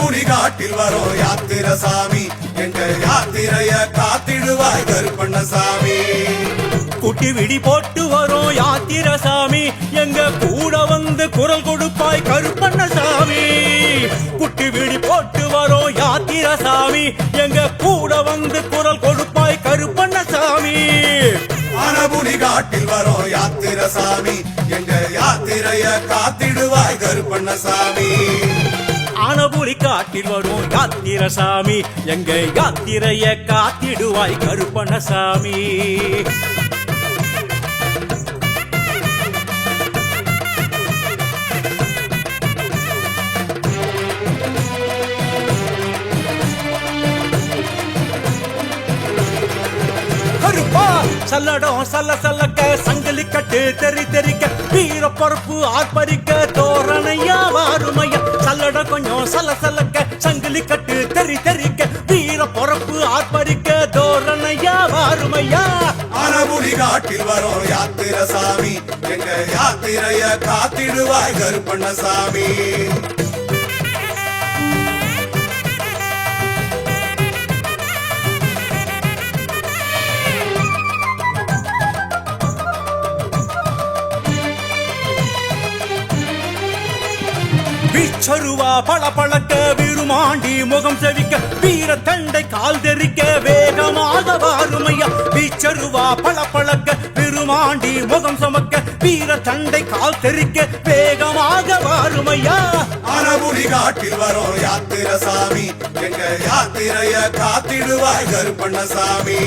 அனபுரி காட்டில் வரோம் யாத்திரசாமி, எங்க யாத்திரைய காத்திடுவாய் கருப்பண்ணசாமி. குட்டி விடி போட்டு வரோம் யாத்திரசாமி, எங்க கூட வந்து குரல் கொடுப்பாய் கருப்பண்ணசாமி. குட்டி விடி போட்டு வரோம் யாத்திரசாமி, எங்க கூட வந்து குரல் கொடுப்பாய் கருப்பண்ணசாமி. அனபுரி காட்டில் வரோம் யாத்திரசாமி, எங்க யாத்திரைய காத்திடுவாய் கருப்பண்ணசாமி. அனபுரி காட்டில் வரும் யாத்திரசாமி, எங்க யாத்திரைய காத்திடுவாய் கருப்பண்ணசாமி. கருப்பா சல்லடம் சல்ல சல்லக்க சங்கிலி கட்டு தெரி தெரிக்க வீர பொறுப்பு ஆர்ப்பரிக்க தோரணையா வாருமையா. சல்லடம் கொஞ்சம் சல்ல சல்லக்க சங்கிலி கட்டு தெரி தெரிக்க வீர பொறுப்பு ஆர்ப்பரிக்க தோரணையா வாருமையா. அனபுரி காட்டில் வரோம் யாத்திரசாமி, எங்க யாத்திரைய காத்திடுவாய் கருப்பண்ணசாமி. வீச்சருவா பள பழக்க விருமாண்டி முகம் செவிக்க வீர தண்டை கால் தெரிக்க வேகமாக வாருமையா. வீச்சருவா பள பழக்க விருமாண்டி முகம் சுமக்க வீர தண்டை கால் தெரிக்க வேகமாக வாருமையா. அனபுரி காட்டில் வரோம் யாத்திரசாமி, எங்க யாத்திரைய காத்திடுவாய் கருப்பண்ணசாமி.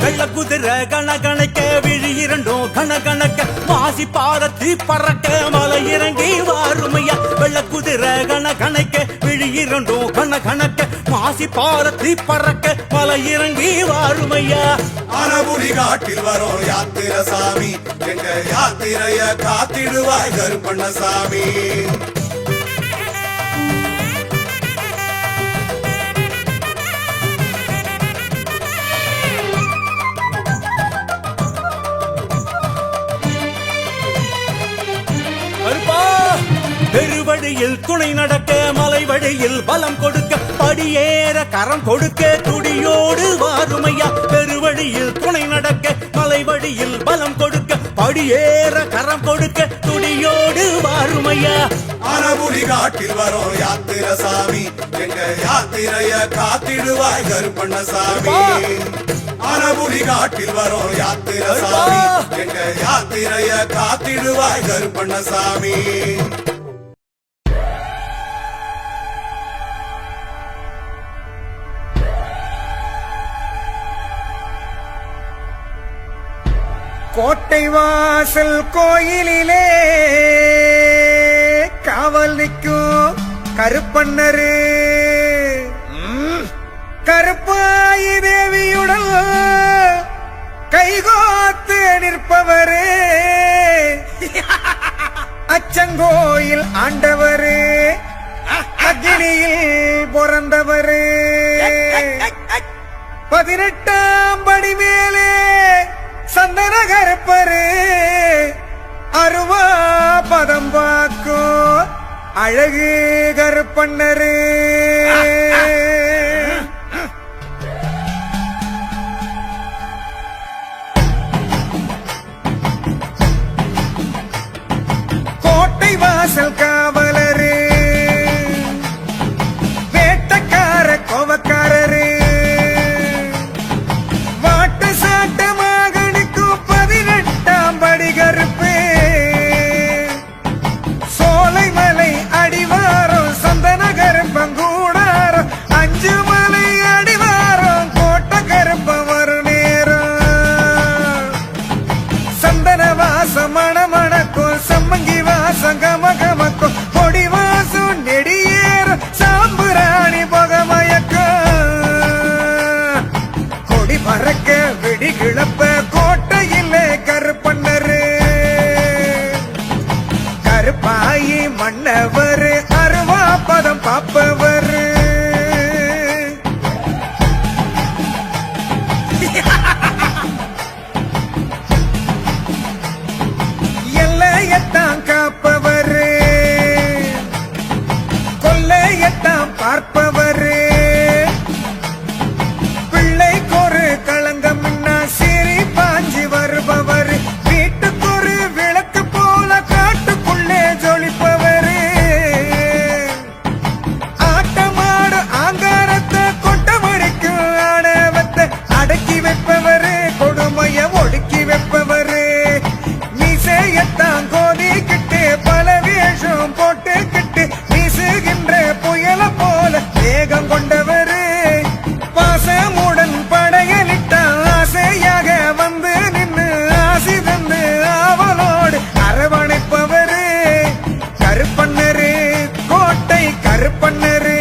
வெள்ள குதிரை கணக்கணக்க விழி இரண்டும் கணக்கணக்க வாசி பாரத்தி பறக்க மலை இறங்கி வாருமையா. வெள்ள குதிரை கணக்கணக்க விழி இரண்டும் கணக்கணக்க வாசி பாரத்தி பறக்க மலை இறங்கி வாருமையா. அனபுரி காட்டில் வரோம் யாத்திரசாமி, எங்க யாத்திரைய காத்திடுவாய் கருப்பண்ணசாமி. பெருவழியில் துணை நடக்க மலை வழியில் பலம் கொடுக்க படியேற கரம் கொடுக்க துடியோடு வாருமையா. பெருவழியில் துணை நடக்க மலை வழியில் பலம் கொடுக்க படியேற கரம் கொடுக்க துடியோடு வாருமையா. அனபுரி காட்டில் வரோம் யாத்திரசாமி, எங்க யாத்திரைய காத்திடுவாய் கருப்பண்ணசாமி. அனபுரி காட்டில் வரோம் யாத்திரசாமி, எங்க யாத்திரைய காத்திடுவாய் கருப்பண்ணசாமி. கோட்டை வாசல் கோயிலிலே காவல் நிற்கும் கருப்பண்ணரு, கருப்பாயி தேவியுடன் கைகோத்து நிற்பவரு, அச்சங்கோயில் ஆண்டவரு, அக்னியில் பிறந்தவரு, 18ஆம் படி மேலே சந்தன கருப்பரு, அருவா பதம் பாக்கும் அழகு கருப்பண்ணரு. கோட்டை வாசல் காவலரு, வேட்டக்கார கோவக்காரரு, வாட்டு சாட்டமாக நிற்கும் 18ஆம் படி கருப்பு, சோலைமலை அடிவாரம் சந்தன கருப்பங்கூடாரம், 5 மலை அடிவாரம் கோட்டை கருப்ப வரும் நேரம், சந்தன வாசம் மணமணக்கும் சம்மங்கி வாசம் கமகமக்கும் பொடி வாசம் நெடியேறும் சாம்புராணி புகமயக்கும், கொடி பறக்க வெடி கிளப்ப கோட்டையிலே கருப்பண்ணரு, கருப்பாயி மன்னவரு, அருவா பதம் பாப்பவரு. பார்ப்பவரே பிள்ளைக்கொரு களங்கம் சீறி பாஞ்சி வருபவர் வீட்டுக்கொரு விளக்கு போல காட்டுக்குள்ளே ஜொலிப்பவரே ஆட்டமாடு ஆங்காரத்தை கொட்டமடிக்கும் ஆணவத்தை அடக்கி வைப்பவரே கொடுமைய ஒடுக்கி வைப்பவரே மீசையத்தான் கோதிக்கிட்டு பல வேஷம் போட்டுக்கிட்டு வீசுகின்ற புயல போல வேகம் கொண்டவரே பாசமுடன் படையலிட்ட ஆசையாக வந்து நின்று ஆசி தந்து ஆவலோடு அரவணைப்பவரே கருப்பண்ணரே கோட்டை கருப்பண்ணரே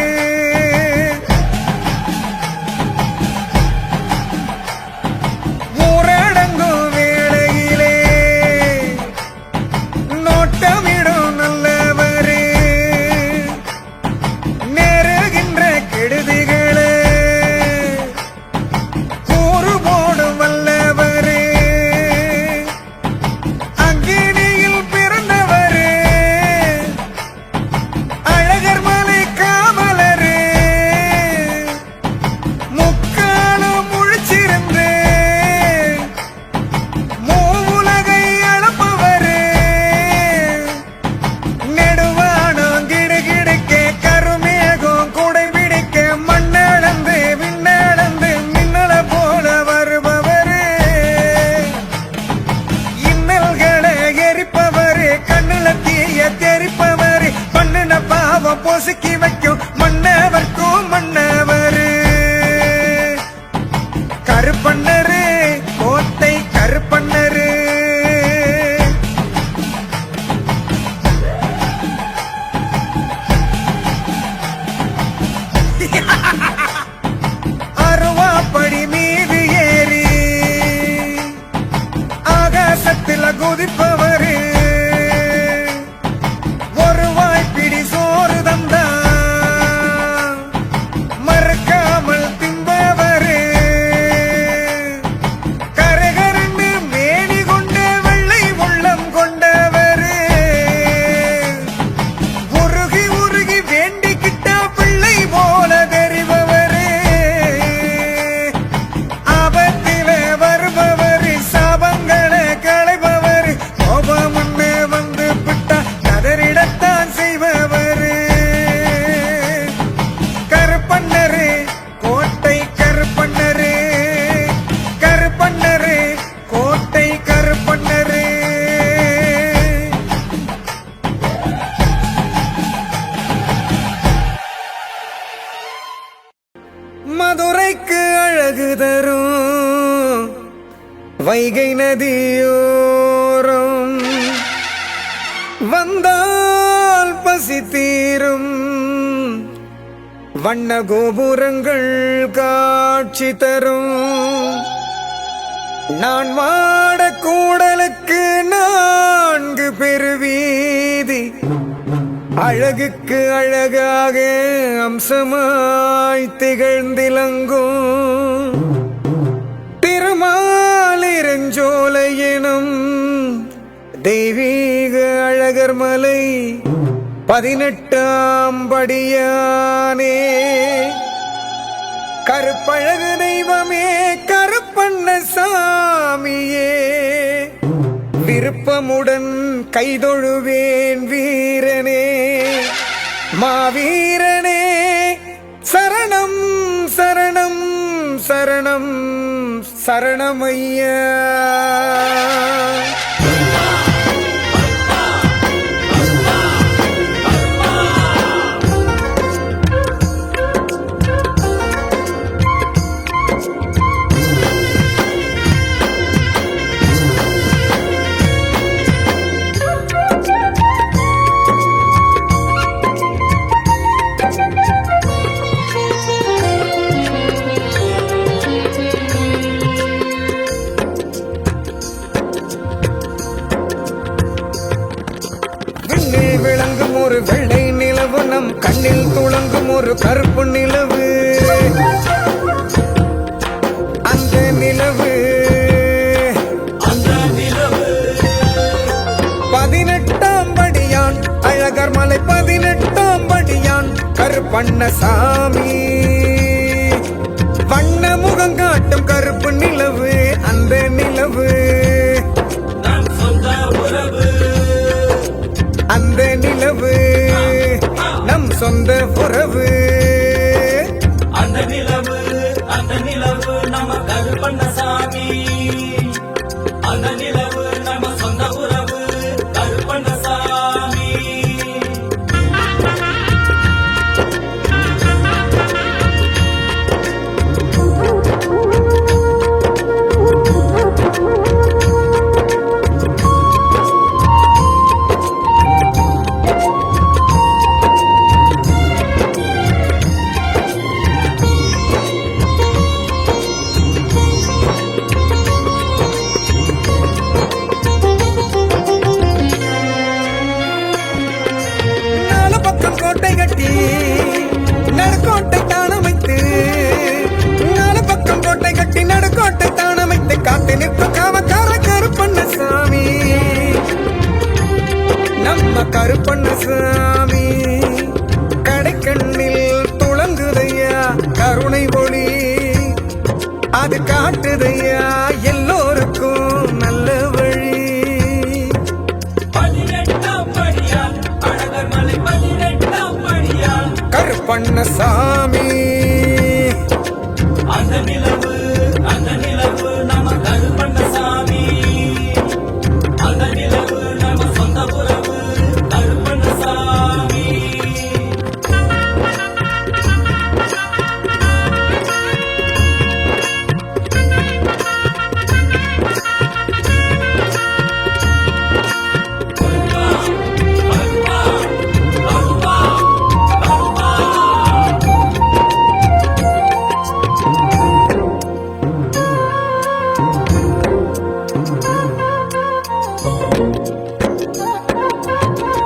ஊரடங்கும் வேளையிலே நோட்டமிடும் நல்லவரே நேருகின்ற கெடுதிகளே கூறு போடும் வல்லவரே அங்கினியில் பிறந்தவரே அழகர் மலை காவலரே முக்காலம் முழிச்சிருந்து மூவுலகை அளப்பவரே நெடுவானம் கிடுகிடுக்க கருமேகம் குடை பிடிக்க மண்ணளந்து விண்ணளந்து மின்னல போல வருபவரே இன்னல்களை எரிப்பவரே கண்ணுல தீய தெரிப்பவரே பண்ணுன பாவம் பொசுக்கி வைக்கும் மன்னவர்க்கும் மன்னவரே கருப்பண்ணரே கோட்டை கருப்பண்ணரே அருவாப்படி மீது ஏறி ஆகாசத்தில் குதிப்பவரே ஒரு வாய்ப்பிடி சோறு தந்தா மறக்காமல் தின்பவரே கரகரன்னு மேனி கொண்ட வெள்ளை உள்ளம் கொண்டவரே உருகி உருகி வேண்டிக்கிட்ட பிள்ளை போல தெரிபவரே ஆபத்தில வருபவர் சாபங்களை களைபவர் கோபமுன்னு வந்து விட்டா கதறிடத்தான் செய்பவரே கருப்பண்ணரே கோட்டை கருப்பண்ணரே கருப்பண்ணரே கோட்டை கருப்பண்ணரே மதுரைக்கு அழகு தரும் வைகை நதியோரம் வந்தால் பசி தீரும் வண்ண கோபுரங்கள் காட்சி தரும் நான் வாட கூடலுக்கு 4 பெருவீதி அழகுக்கு அழகாக அம்சமாய் திகழ்ந்திலங்கும் திருமாலிருஞ்சோலை எனும் தெய்வீக அழகர் மலை 18ஆம் படியானே கருப்பழகு தெய்வமே கருப்பண்ண சாமியே விருப்பமுடன் கைதொழுவேன் வீரனே மாவீரனே சரணம் சரணம் சரணம் சரணமையா ஒரு வெள்ளை நிலவு நம் கண்ணில் துளங்கும் ஒரு கருப்பு நிலவு அந்த நிலவு 18ஆம் படியான் அழகர் மலை 18ஆம் படியான் கருப்ப கருப்பண்ணசாமி வண்ண முகம் காட்டும் கருப்பு நிலவு அந்த நிலவு நம் சொந்த உறவு அந்த நிலவு நம் சொந்த உறவு அந்த நிலவு நம்ம கருப்பண்ணசாமி அந்த நிலவு நம்ம சொந்த உறவு கருப்பண்ணசாமி நாலு பக்கம் கோட்டை கட்டி நடுக்கோட்டை தானமைத்து நாலு பக்கம் கோட்டை கட்டி நடுக்கோட்டை தானமைத்து காத்து நிற்கும் காமக்கார கருப்பண்ணசாமி நம்ம கருப்பண்ணசாமி கடைக்கண்ணில் துளங்குதையா கருணை ஒளி அது காட்டுதையா எல்லோருக்கும் நல்ல வழி 18ஆம் படியால் அழகர் மலை 18ஆம் படியால் கருப்பண்ணசாமி அந்த நிலவு நம்ம கருப்பண்ணசாமி அந்த நிலவு நம்ம சொந்த உறவு கருப்பண்ணசாமி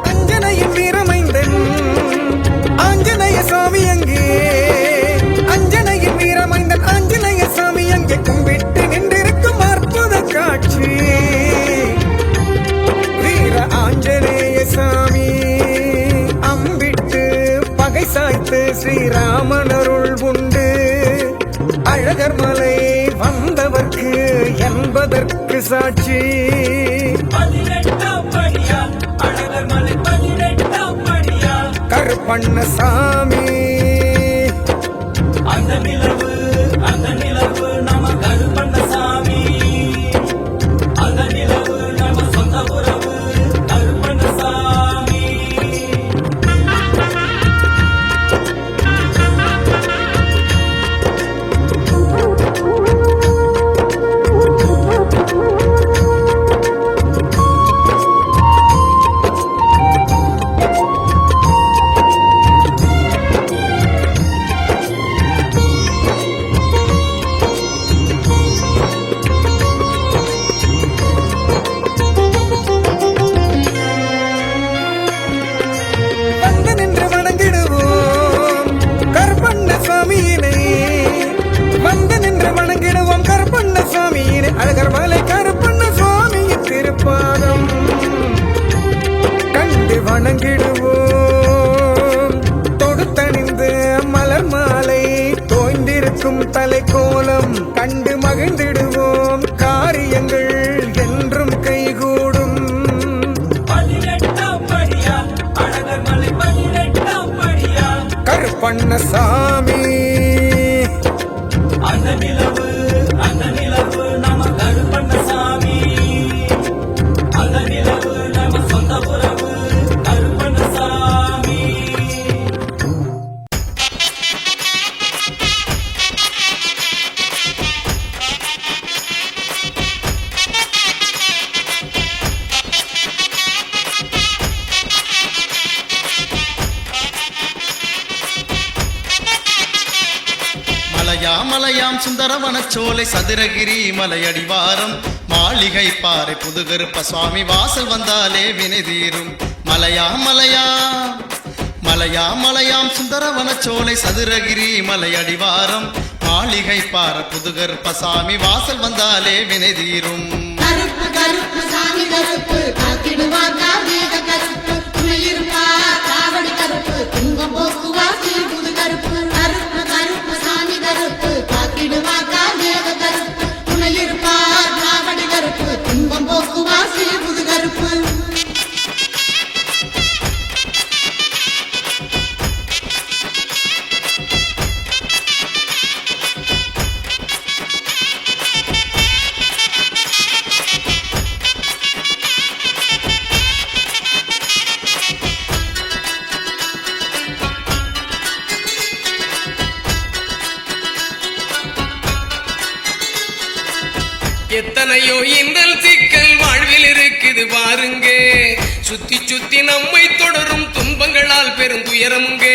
அஞ்சனையின் வீரமைந்தன் ஆஞ்சநேய சாமி அங்கே அஞ்சனையின் வீரமைந்தன் ஆஞ்சநேய சாமி அங்கே கும்பிட்டு நின்றிருக்கும் அற்புத காட்சி வீர ஆஞ்சநேய சாமி அம்பிட்டு பகை சாய்த்து ஸ்ரீராமன் அருள் உண்டு அழகர் மலை வந்தவர்க்கு என்பதற்கு சாட்சி 18ஆம் படியால் அழகர் மலை 18ஆம் படியால் கருப்பண்ணசாமி அந்த நிலவு நம்ம கருப்பண்ணசாமி அந்த நிலவு நம்ம சொந்த உறவு கருப்பண்ணசாமி வந்து நின்று வணங்கிடுவோம் கருப்பண்ணசாமியினை வந்து நின்று வணங்கிடுவோம் கருப்பண்ணசாமியினை அழகர் மலை கருப்பண்ணசாமியின் திருப்பாதம் கண்டு வணங்கிடுவோம் தொடுத்தணிந்து மலர் மாலை தோய்ந்திருக்கும் தலைக்கோலம் கண்டு மகிழ்ந்திடுவோம் காரியங்கள் என்றும் கைகூடும் 18ஆம் படியால் அழகர் மலை 18ஆம் படியால் கருப்பண்ணசாமி அந்த நிலவு நம்ம கருப்பண்ணசாமி அந்த நிலவு நம்ம சொந்த உறவு கருப்பண்ணசாமி மலையாம் சுந்தரவனச்சோலை சதுரகிரி மலையடிவாரம் மாளிகை பாறை புதுகருப்ப சுவாமி வாசல் வந்தாலே வினை தீரும் மலையாம் சுந்தரவனச்சோலை சதுரகிரி மலையடிவாரம் மாளிகை பாறை புதுகருப்ப சாமி வாசல் வந்தாலே வினை தீரும் கருப்பு கருப்பு சாமி கருப்பு காத்திடுவார் காவேக கருப்பு துணையிருப்பார் காவடி கருப்பு துங்கம் போக்குவார் தீர்வுத எத்தனையோ இன்னல் சிக்கல் வாழ்வில் இருக்குது பாருங்க சுத்தி சுத்தி நம்மை தொடரும் துன்பங்களால் பெருந்துயரமுங்க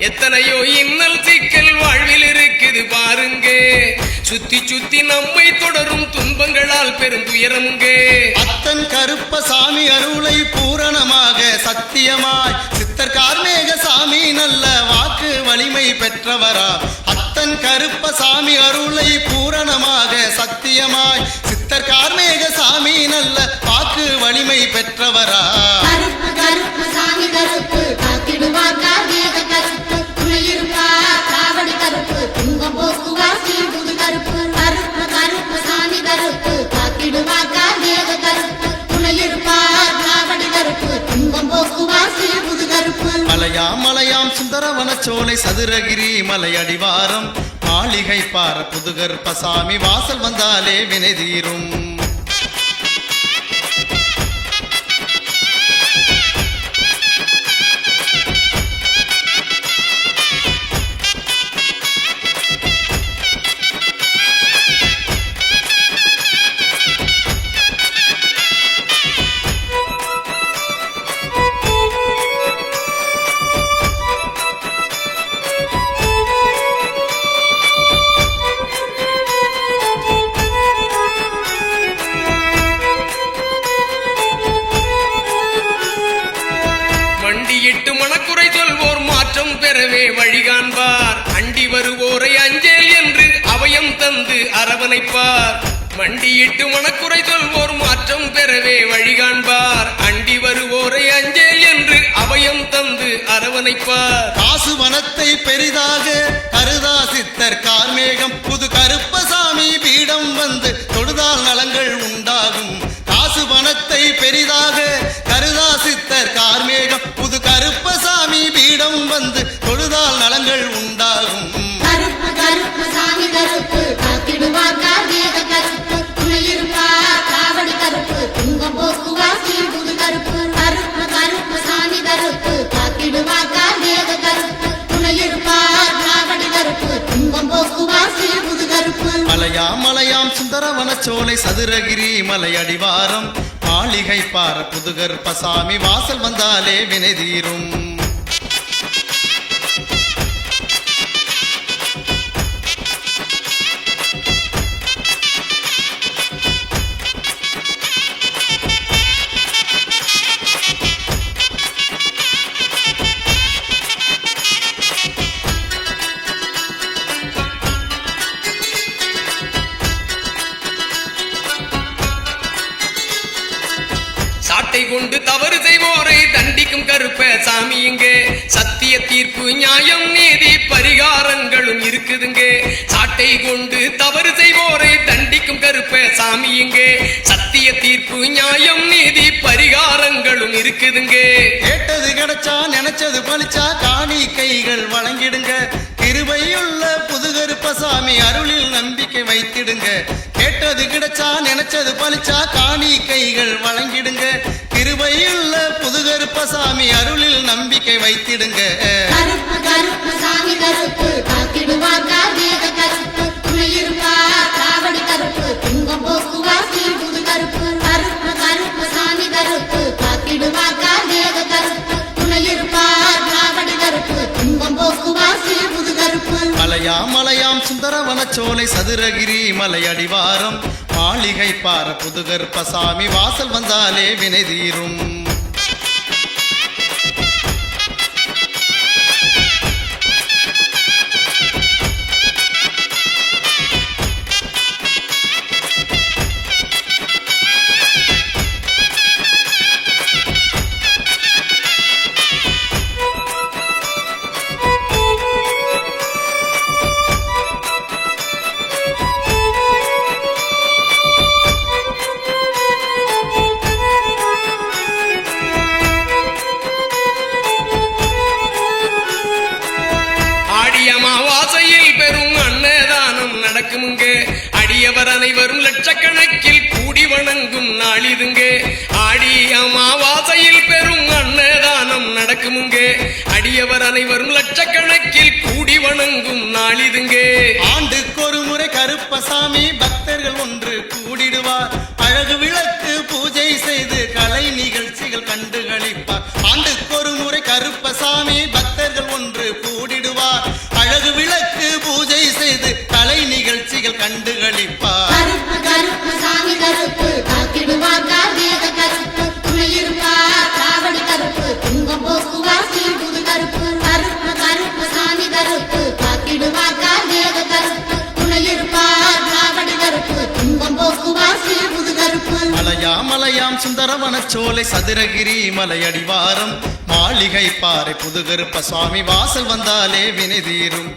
எத்தனையோ இன்னல் சிக்கல் வாழ்வில் இருக்குது பாருங்க சுத்தி சுத்தி நம்மை தொடரும் துன்பங்களால் பெருந்துயரமுங்க அத்தன் கருப்பசாமி அருளை பூரணமாக சத்தியமாய் சித்தர் கார்மேக சாமி நல்ல வாக்கு வலிமை பெற்றவரா அத்தன் கருப்பசாமி அருளை பூரணமாக சத்தியமாய் சித்தர் கார்மேக சாமி நல்ல வாக்கு வலிமை பெற்றவரா கருப்பு கருப்பு சாமி கருப்பு காத்திடுவார் கார்மேக கருப்பு துணையிருப்பார் காவடி கருப்பு துன்பம் போக்குவார் சீர்புது கருப்பு கருப்பு கருப்பு சாமி கருப்பு காத்திடுவார் கார்மேக கருப்பு துணையிருப்பார் காவடி கருப்பு துன்பம் போக்குவார் சீர்புது கருப்பு மலையாம் சுந்தரவனச்சோலை சதுரகிரி மலை அடிவாரம் மாளிகை பார புதுகருப்பசாமி வாசல் வந்தாலே வினை தீரும் மண்டியிட்டு மனக்குறை சொல்வோர் மாற்றம் பெறவே வழி காண்பார் அண்டி வருவோரை அஞ்சேல் என்று அபயம் தந்து அரவணைப்பார் மண்டியிட்டு மனக்குறை சொல்வோர் மாற்றம் பெறவே வழி காண்பார் அண்டி வருவோரை அஞ்சேல் என்று அபயம் தந்து அரவணைப்பார் காசு வனத்தை பெரிதாக கருதா சித்தர் கார்மேகம் புது கருப்பசாமி பீடம் வந்து தொழுதால் நலங்கள் உண்டாகும் காசு வனத்தை பெரிதாக கருதா சித்தர் கார்மேகம் புது கருப்பசாமி பீடம் வந்து தொழுதால் நலங்கள் உண்டாகும் கருப்பு கருப்பு சாமி கருப்பு காத்திடுவார் கார்மேக கருப்பு துணையிருப்பார் காவடி கருப்பு துன்பம் போக்குவார் சீர்புது கருப்பு கருப்பு கருப்பு சாமி கருப்பு காத்திடுவார் கார்மேக கருப்பு துணையிருப்பார் காவடி கருப்பு துன்பம் போக்குவார் சீர்புது கருப்பு மலையாம் சுந்தரவனச்சோலை சதுரகிரி மலை அடிவாரம் மாளிகை பார புதுகருப்பசாமி வாசல் வந்தாலே வினை தீரும் சாட்டை கொண்டு தவறு செய்வோரை தண்டிக்கும் கருப்ப சாமி இங்கே சத்திய தீர்ப்பு நியாயம் நீதி பரிகாரங்களும் இருக்குதுங்க சாட்டை கொண்டு தவறு செய்வோரை தண்டிக்கும் கருப்ப சாமி இங்கே சத்திய தீர்ப்பு நியாயம் நீதி பரிகாரங்களும் இருக்குதுங்க கேட்டது கிடைச்சா நினைச்சது பலிச்சா காணி கைகள் வழங்கிடுங்க கிருபையுள்ள புதுகருப்பசாமி அருளில் நம்பிக்கை வைத்திடுங்க கேட்டது கிடைச்சா நினைச்சது பலிச்சா காணி கைகள் வழங்கிடுங்க கிருபையுள்ள புதுகருப்பசாமி அருளில் நம்பிக்கை வைத்திடுங்க கருப்பு கருப்பு சாமி கருப்பு காத்திடுவார் கார்மேக கருப்பு துணையிருப்பார் காவடி கருப்பு துன்பம் போக்குவார் சீர்புது கருப்பு கருப்பு கருப்பு சாமி கருப்பு காத்திடுவார் கார்மேக கருப்பு துணையிருப்பார் காவடி கருப்பு துன்பம் போக்குவார் சீர்புது கருப்பு மலையாம் சுந்தரவனச்சோலை சதுரகிரி மலை அடிவாரம் மாளிகை பார புதுகருப்பசாமி வாசல் வந்தாலே வினை தீரும் நடக்குமுங்க அடியவர் அனைவரும் லட்சக்கணக்கில் கூடி வணங்கும் நாளிதுங்க ஆடி அமாவாசையில் பெரும் அன்னதானம் நடக்குமுங்க அடியவர் அனைவரும் லட்சக்கணக்கில் கூடி வணங்கும் நாளிதுங்க ஆண்டுக்கு ஒரு முறை கருப்பசாமி பக்தர்கள் ஒன்று கூடி அளிப்பார். கருப்பு கருப்பு சாமி கருப்பு காத்திடுவார் கார்மேக கருப்பு துணையிருப்பார் காவடி கருப்பு துன்பம் போக்குவார் சீழ்புது கருப்பு கருப்பு கருப்பு சாமி கருப்பு காத்திடுவார் கார்மேக கருப்பு துணையிருப்பார் காவடி கருப்பு துன்பம் போக்குவார் சீழ்புது கருப்பு மலையாம் சுந்தரவனச் சோலை சதுரகிரி மலையடிவாரம் மாளிகை பாறை புதுகருப்ப சுவாமி வாசல் வந்தாலே வினை தீரும்.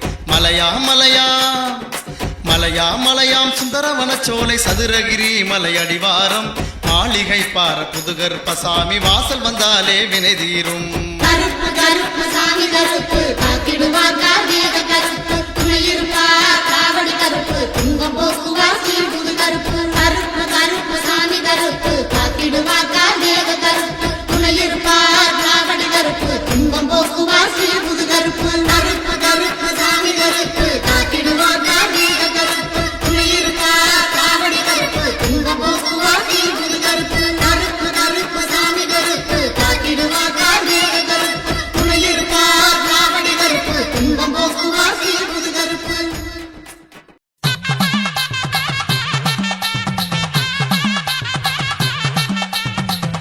மலையாம் சுந்தரவனச் சோலை சதுரகிரி மலையடிவாரம் மாளிகை பாறை புதுகருப்ப சாமி வாசல் வந்தாலே வினை தீரும். கருப்பு கருப்பு சாமி கருப்பு காத்திடுவார் கார்மேக கருப்பு துணையிருப்பார் காவடி கருப்பு துன்பம் போக்குவார் சீழ்புது கருப்பு கருப்பு கருப்பு சாமி கருப்பு காத்திடுவார் கார்மேக கருப்பு துணையிருப்பார் காவடி கருப்பு துன்பம் போக்குவார் சீழ்புது கருப்பு கருப்பு கருப்பு சாமி கருப்பு காத்திடுவார் கார்மேக கருப்பு துணையிருப்பார் காவடி கருப்பு துன்பம் போக்குவார் சீழ்புது கருப்பு கருப்பு கருப்பு சாமி கருப்பு காத்திடுவார் கார்மேக கருப்பு துணையிருப்பார் காவடி கருப்பு துன்பம் போக்குவார் சீழ்புது கருப்பு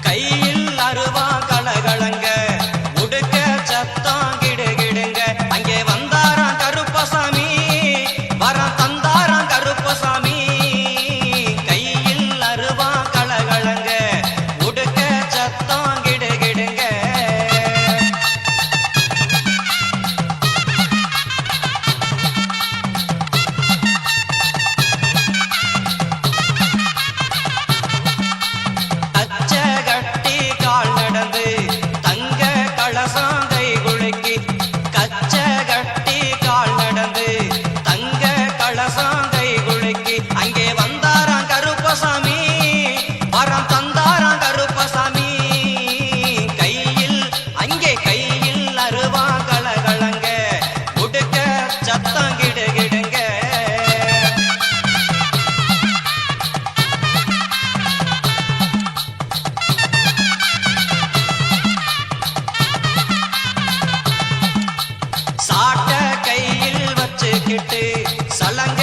கையில் அருவா கலகலங்க உடுக்க சத்தம் கிடுகிடுங்க அங்கே வந்தாராம் கருப்பசாமி வரம் தந்தாராம் கருப்பசாமி கையில் அருவா கலகலங்க உடுக்க சத்தம் கிடுகிடுங்க அச்ச கட்டி கால் நடந்து தங்க கலசம் கை குலுக்கி கச்ச கட்டி கால் நடந்து தங்க கலசம் கை குலுக்கி அங்கே வந்தாராம் கருப்பசாமி வரம் தந்தாராம் கருப்பசாமி கையில் அங்கே கையில் அருவா கலகலங்க உடுக்க சத்தம் கிடுகிடுங்க சாட்ட கையில் வச்சுக்கிட்டு சலங்க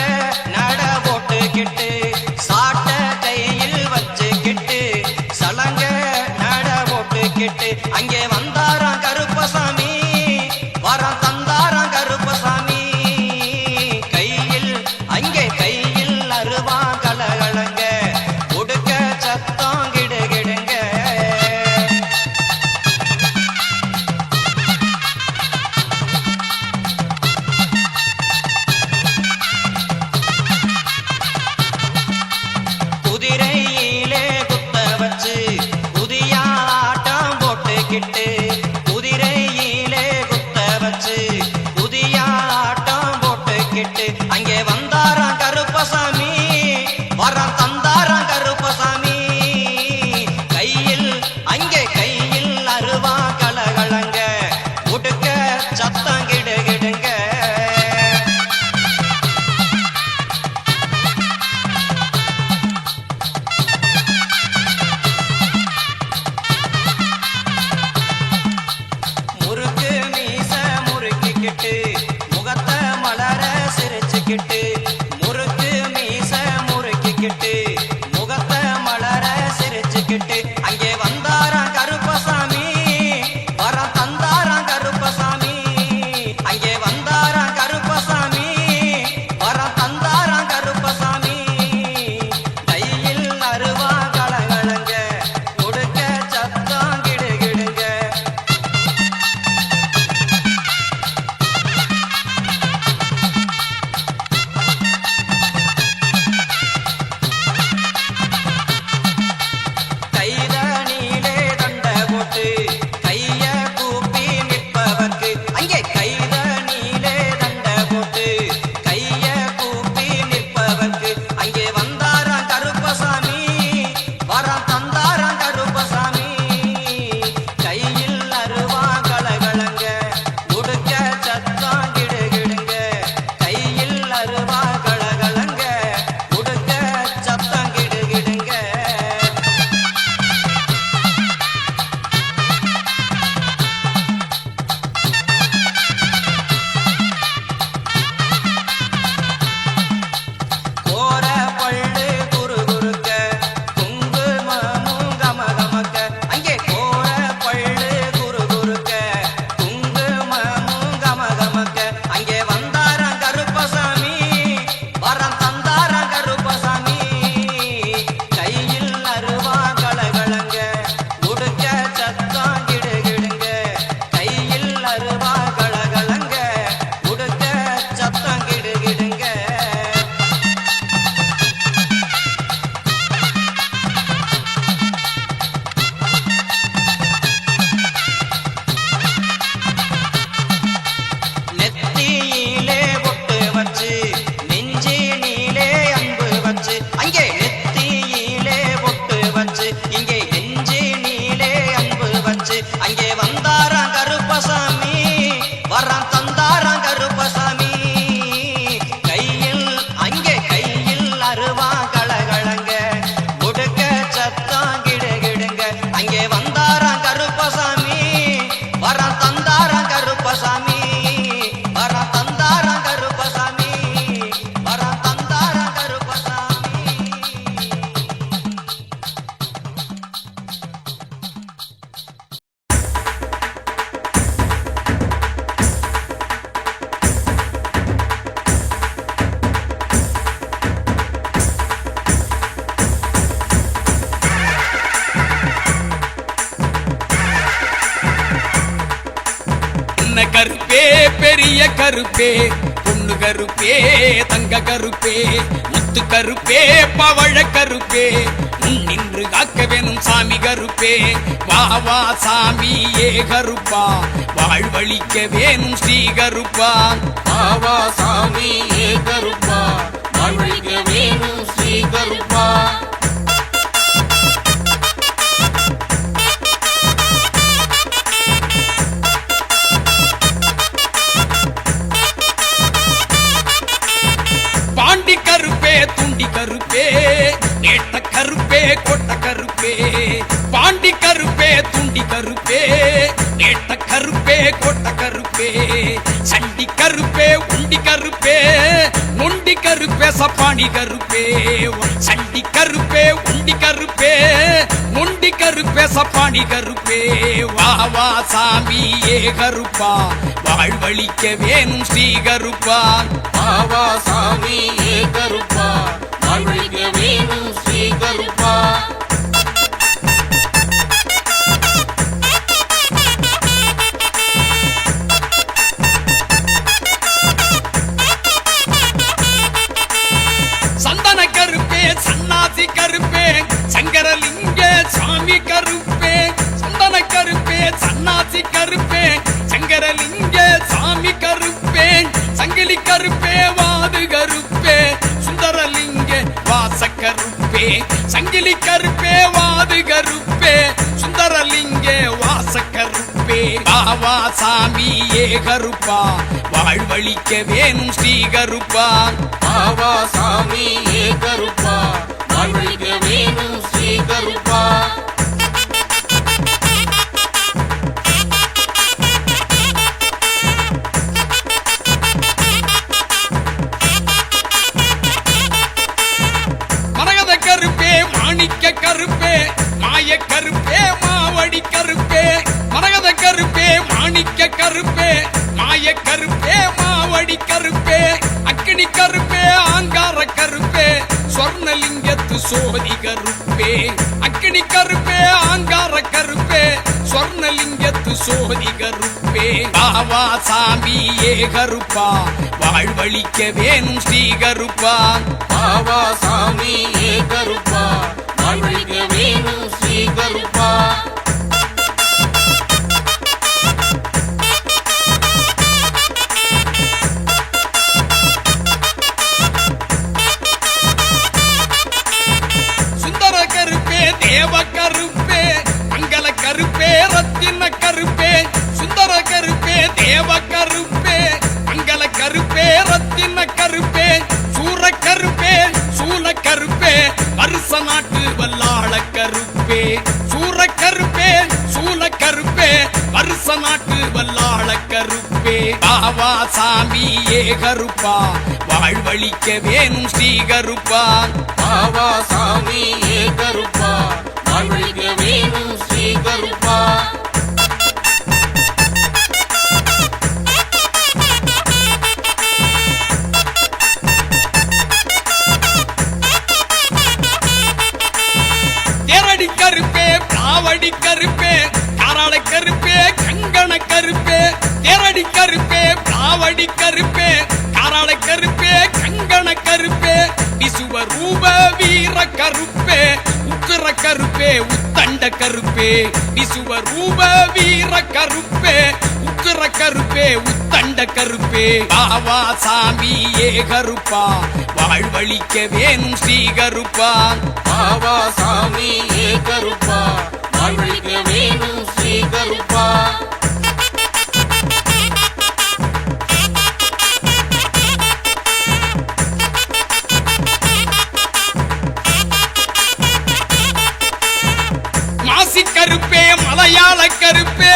நட போட்டுக்கிட்டு சாட்ட கையில் வச்சுக்கிட்டு சலங்க நட போட்டுக்கிட்டு அங்கே வந்தாராம் கருப்பசாமி வரம் தந்தாராம் கருப்பசாமி கையில் அங்கே கையில் அருவா கலகலங்க உடுக்க சத்தம் கிடுகிடுங்க குதிரையிலே குத்த வச்சு புதிய ஆட்டம் போட்டுக்கிட்டு குதிரையிலே குத்த வச்சு புதிய ஆட்டம் போட்டுக்கிட்டு அங்கே வந்தாராம் கருப்பசாமி வரம் தந்தாராம் கருப்பசாமி கையில் அங்கே கையில் அருவா கலகலங்க உடுக்க சத்தம் கிடுகிடுங்க முறுக்கு மீச முறுக்கிக்கிட்டு முகத்தை மலர சிரிச்சுக்கிட்டு முறுக்கு மீச முறுக்கிக்கிட்டு முகத்தை மலர சிரிச்சுக்கிட்டு அங்கே வந்தாராம் கருப்பசாமி வரம் தந்தாராம் கருப்பசாமி அங்கே வந்தாராம் கருப்பசாமி வரம் தந்தாராம் கருப்பசாமி கையில் அருவா கலகலங்க உடுக்க சத்தம் கிடுகிடுங்க கருப்பே பொண்ணு கருப்பே தங்க கருப்பே முத்து கருப்பே பவழ கருப்பே நின்று காக்க வேணும் சாமி கருப்பே வா வா சாமி ஏ கருப்பா வாழ்வழிக்க வேணும் ஸ்ரீ கருப்பா வா வா சாமி ஏ கருப்பா வாழ்வழிக்க வேணும் ஸ்ரீ கருப்பா பாண்டி கருப்பே துண்டி கருப்பே நேட்ட கருப்பே கொட்ட கருப்பே பாண்டி கருப்பே துண்டி கருப்பே நேட்ட கருப்பே கொட்ட கருப்பே சண்டி கருப்பே உண்டி கருப்பே நொண்டி கருப்பே சப்பாணி கருப்பே சண்டி கருப்பே உண்டி கருப்பே நொண்டி கருப்பே சப்பாணி கருப்பே வா வா சாமி ஏ கருப்பா வாழ்வழிக்க வேணும் ஸ்ரீ கருப்பா வா வா சாமி ஏ கருப்பா வாழ்வழிக்க வேணும் ஸ்ரீ கருப்பா சந்தன கருப்பே சன்னாசி கருப்பே சங்கரலிங்க சாமி கருப்பே சந்தன கருப்பே சன்னாசி கருப்பே சங்கரலிங்க சாமி கருப்பே சங்கிலி கருப்பே வாது கருப்பே சுந்தரலிங்க வாச கருப்பே சங்கிலி கருப்பே வாது கருப்பே சுந்தரலிங்க வாச கருப்பே வா சாமி ஏ கருப்பா வாழ்வழிக்க வேணும் ஸ்ரீ கருப்பா வா வா சாமி ஏ கருப்பா வாழ்வழிக்க வேணும் ஸ்ரீ கருப்பா மரகத கருப்பே மாணிக்க கருப்பே மாய கருப்பே மாவடி கருப்பே மரகத கருப்பே மாணிக்க கருப்பே மாய கருப்பே மாவடி கருப்பே அக்கினி கருப்பே ஆங்கார கருப்பே சொர்ணலிங்கத்து சோதி கருப்பே அக்கினி கருப்பே ஆங்கார கருப்பே சொர்ணலிங்கத்து சோதி கருப்பே வா சாமி ஏ கருப்பா வாழ்வழிக்க வேணும் ஸ்ரீ கருப்பா வா வா சாமி ஏ கருப்பா வாழ்வழிக்க வேணும் ஸ்ரீ கருப்பா சுந்தர கருப்பே தேவ கருப்பே மங்கள கருப்பே ரத்தின கருப்பே சுந்தர கருப்பே தேவ கருப்பே மங்கள கருப்பே ரத்தின கருப்பே சூர கருப்பே சூல கருப்பே வருஷ நாட்டு வல்லாள கருப்பே சூர கருப்பே சூல கருப்பே வருஷ நாட்டு வல்லாள கருப்பே வா சாமி ஏ கருப்பா வாழ்வழிக்க வேணும் ஸ்ரீ கருப்பா வா வா சாமி ஏ கருப்பா வாழ்வழிக்க வேணும் ஸ்ரீ கருப்பா தேரடி கருப்பே பாவடி கருப்பே காராள கருப்பே கங்கண கருப்பே தேரடி கருப்பே பாவடி கருப்பே காராள கருப்பே கங்கண கருப்பே விசுவ ரூப வீர கருப்பே உக்கிர கருப்பே உத்தண்ட கருப்பே விசுவ ரூப வீர கருப்பே உக்கிர கருப்பே உத்தண்ட கருப்பே வா சாமி ஏ கருப்பா வாழ்வழிக்க வேணும் ஸ்ரீ கருப்பா வா வா சாமி ஏ கருப்பா வாழ்வழிக்க வேணும் ஸ்ரீ கருப்பா மாசி கருப்பே மலையாள கருப்பே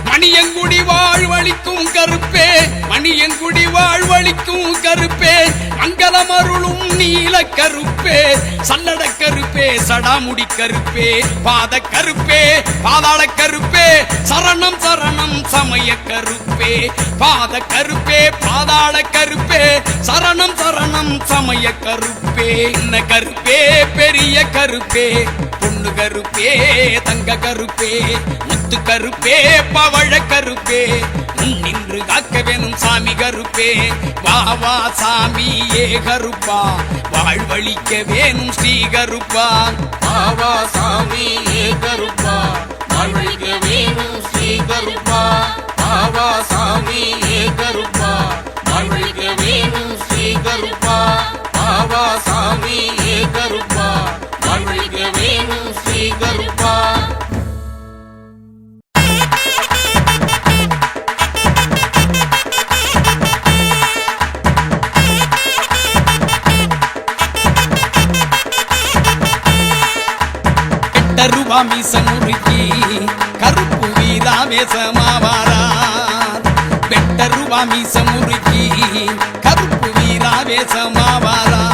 மணியங்குடி வாழ்வழிக்கும் கருப்பே மணியங்குடி வாழ்வழிக்கும் கருப்பே மங்களம் அருளும் நீல கருப்பே சல்லட கருப்பே சடாமுடி கருப்பே பாத கருப்பே பாதாள கருப்பே சரணம் சரணம் சமய கருப்பே பாத கருப்பே பாதாள கருப்பே சரணம் சரணம் சமய கருப்பே இன்ன கருப்பே பெரிய கருப்பே பொண்ணு கருப்பே தங்க கருப்பே முத்து கருப்பே பவழ கருப்பே நின்று காக்க வேணும் சாமி கருப்பே வா வா சாமி ஏ கருப்பா வாழ்வழிக்க வேணும் ஸ்ரீ கருப்பா பாவா சாமி ஏ கருப்பா வாழ்வழிக்க வேணும் ஸ்ரீ கருப்பா பாவா சாமி ஏ கருப்பா வாழ்வழிக்க வேணும் ஸ்ரீ கருப்பா பாவா சாமி ஏ கருப்பா வாழ்வழிக்க வேணும் ஸ்ரீ கருப்பா ரூபா மீசம் முறுக்கி கருப்பு வீராவேசமாவாரார் வெட்ட ரூபா மீசம் முறுக்கி கருப்பு வீராவேசமாவாரார்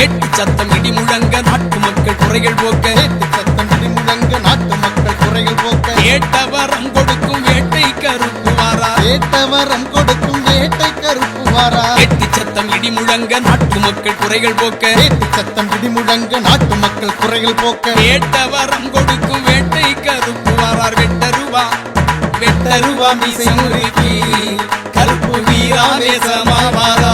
எட்டு சத்தம் இடி முழங்க நாட்டு மக்கள் குறைகள் போக்க எட்டு சத்தம் இடி முழங்க நாட்டு மக்கள் குறைகள் போக்க ஏட்டவரம் கொடுக்கும் வேட்டை கருப்பு வாரார் ஏட்டவரம் கொடுக்கும் வேட்டை கருப்பு வாரார் எட்டு சத்தம் இடி முழங்க நாட்டு மக்கள் குறைகள் போக்க எட்டு சத்தம் இடி முழங்க நாட்டு மக்கள் குறைகள் போக்க ஏட்டவரம் கொடுக்கும் வேட்டை கருப்பு வாரார் வெட்ட ரூபா மீசை முறுக்கி கருப்பு வீராவேசமாவாரார்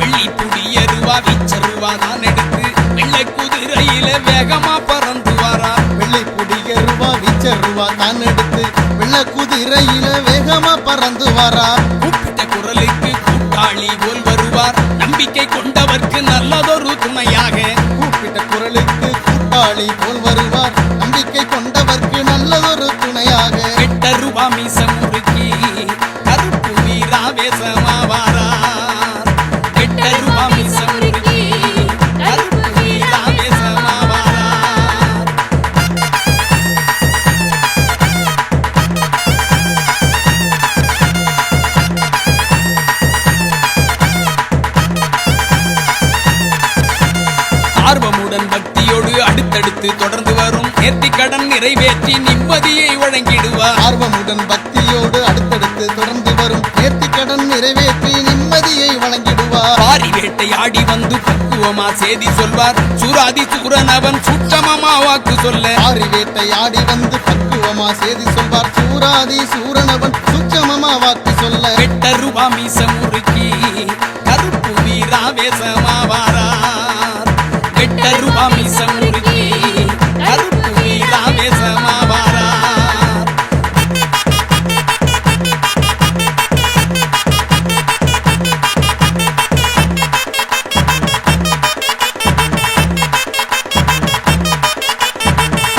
வெள்ளி புடிய ரூபா வீச்ச ரூபா தான் எடுத்து வெள்ளை குதிரையில வேகமா பறந்து வாரார் வெள்ளை புடிய ரூபா வீச்ச ரூபா தான் எடுத்து வெள்ள குதிரையில வேகமா பறந்து வாரார் கூப்பிட்ட குரலுக்கு கூட்டாளி போல் வருவார் நம்பிக்கை கொண்டவர்க்கு நல்லதொரு துணையாக கூப்பிட்ட குரலுக்கு கூட்டாளி போல் வருவார் நம்பிக்கை கொண்டவர்க்கு நல்லதொரு துணையாக வெட்ட ரூபா மீசம் முறுக்கி கருப்பு வீராவேசமாவாரார் வெட்ட ரூபா மீசம் முறுக்கி கருப்பு வீராவேசமாவாரார் ஆர்வமுடன் பக்தியோடு அடுத்தடுத்து தொடர்ந்து வரும் நேர்த்திக் கடன் நிறைவேற்றி நிம்மதியை வழங்கிடுவார் ஆர்வமுடன் பக்தியோடு அடுத்தடுத்து தொடர்ந்து வரும் நேர்த்திக்கடன் நிறைவேற்றி நிம்மதியை வழங்கிடுவார் பாரி வேட்டையாடி வந்து பக்குவமா செய்தி சொல்வார் சூராதி சூரன் அவன் சுற்றமமா வாக்கு சொல்ல ஆரி வேட்டையாடி வந்து பக்குவமா செய்தி சொல்வார் சூராதி சூரனவன் சுச்சமமா வாக்கு சொல்ல வெட்ட ரூபா மீசம் முறுக்கி கருப்பு வீராவேசமாவாரார் வெட்ட ரூபா மீசம் முறுக்கி கருப்பு வீராவேசமாவாரார்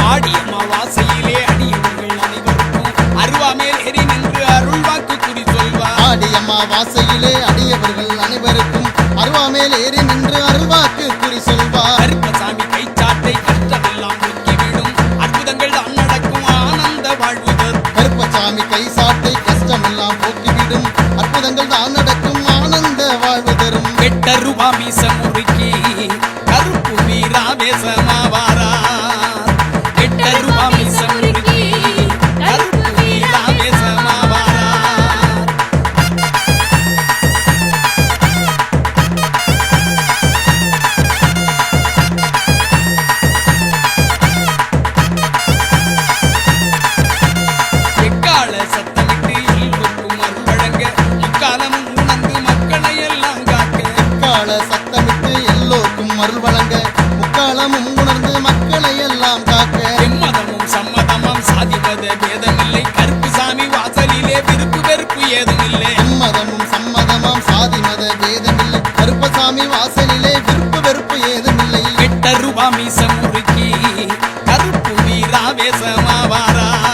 ஆடி அமாவாசையிலே அடியவர்கள் அனைவருக்கும் அருவாமேல் ஏறி நின்று அருள் வாக்கு குறி சொல்வார் ஆடி அமாவாசையிலே அடியவர்கள் அனைவருக்கும் அருவாமேல் ஏறி நின்று அருள்வாக்கு குறி சொல்வார் கருப்பசாமி கைச்சாட்டை கஷ்டமெல்லாம் நீக்கிவிடும் அற்புதங்கள் தான் நடக்கும் ஆனந்த வாழ்வு தரும் கருப்பசாமி கை சாட்டை கஷ்டமெல்லாம் போக்கிவிடும் அற்புதங்கள் தான் நடக்கும் ஆனந்த வாழ்வு தரும் வெட்ட ரூபா மீசம் முறுக்கி கருப்பு வீராவேசமாவாரார் வெட்ட ரூபா மீசம் முறுக்கி கருப்பு வீராவேசமாவாரார் எக்கால சத்தமிட்டு எல்லோருக்கும் அருள் வழங்க முக்காலமும் உணர்ந்து மக்களை எல்லாம் காக்க கால சத்தமிட்டு எல்லோருக்கும் அருள் வழங்க முக்காலமும் உணர்ந்து மக்களை எல்லாம் காக்க எம்மதமும் சம்மதமாம் சாதிமத பேதமில்லை கருப்பு சாமி வாசலிலே விருப்பு வெறுப்பு ஏதுமில்லை சம்மதமும் சம்மதமாம் சாதி மத பேதமில்லை கருப்பசாமி வாசலிலே விருப்பு வெறுப்பு ஏதுமில்லை வெட்ட ரூபா மீசம் முறுக்கி கருப்பு வீராவேசமாவாரார்